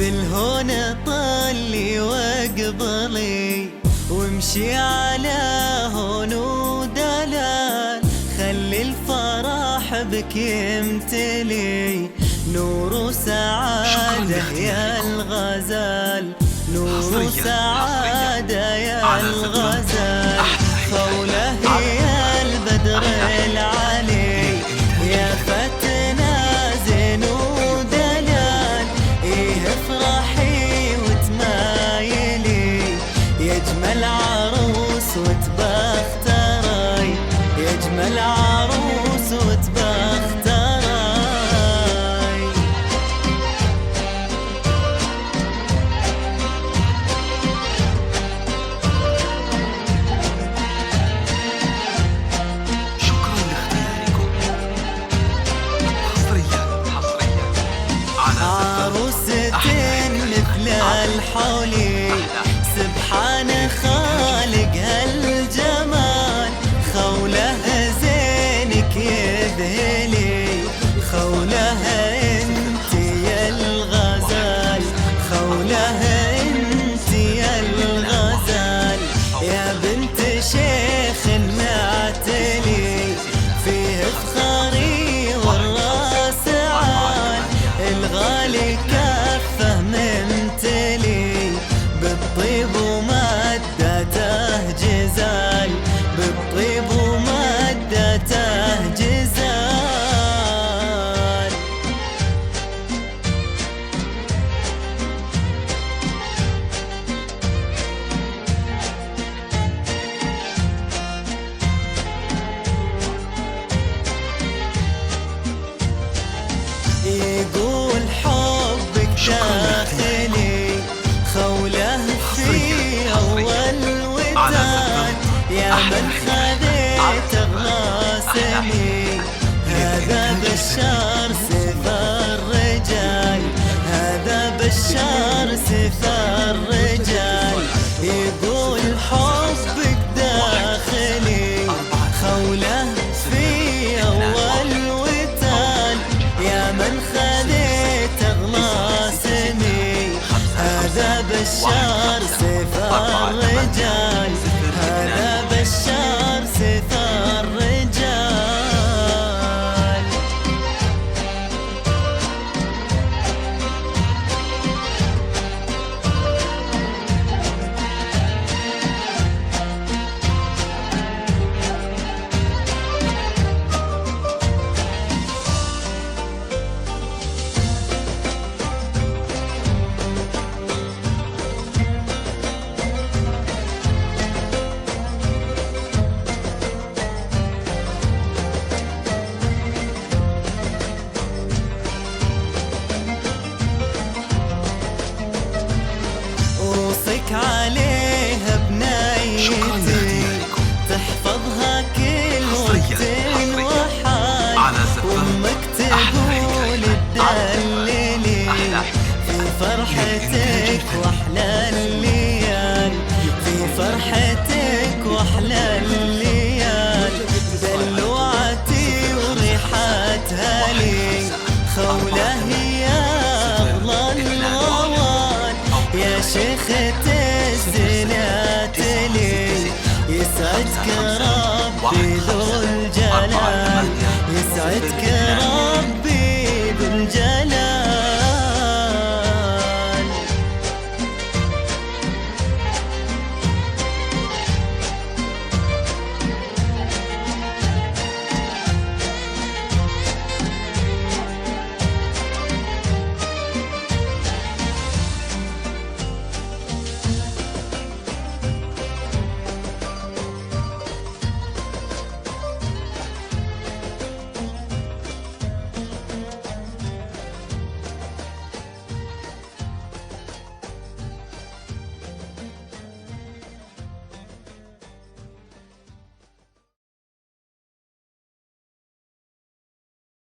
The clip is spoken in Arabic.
بالهون طلي واقبلي وامشي على هون ودلال، خلي الفرح بك يمتلي نور وسعادة يا الغزال، نور وسعادة يا الغزال. خولة يا البدر العلي يا فتنا زين ودلال، ايه افرحي وتمايلي يا اجمل عروس وتبختري، يا اجمل عروس وتبختري. مثل الحولي سبحان خالق هالجمال، خوله زينك يذهلي، خوله انت يا الغزال، خوله انت يا الغزال. يا بنت شيخ معتلي فيه فخري والراس عال، الغالي كفه ممتلي بالطيب ومدته جزال، بالطيب ومدته جزال. يقول حبك داخلي خوله في أول ودان، يا من خذيت غلاسني هذا بشار سيف الرجال، هذا بشار سيف الرجال. يقول حبك داخلي خوله في أول ودان، يا من خذيت غلاسني هذا بشار سيف الرجال، هذا بشار سيف الرجال. عليها بنايتي تحفظها كل وقت وحال، وامك تقول تدللي في فرحتك واحلى الليال، في فرحتك واحلى الليال. دلوعتي وريحتها لي خوله هي اغلى الغوال، يا شيخة الزينات لي يسعدك ربي ذو الجلال.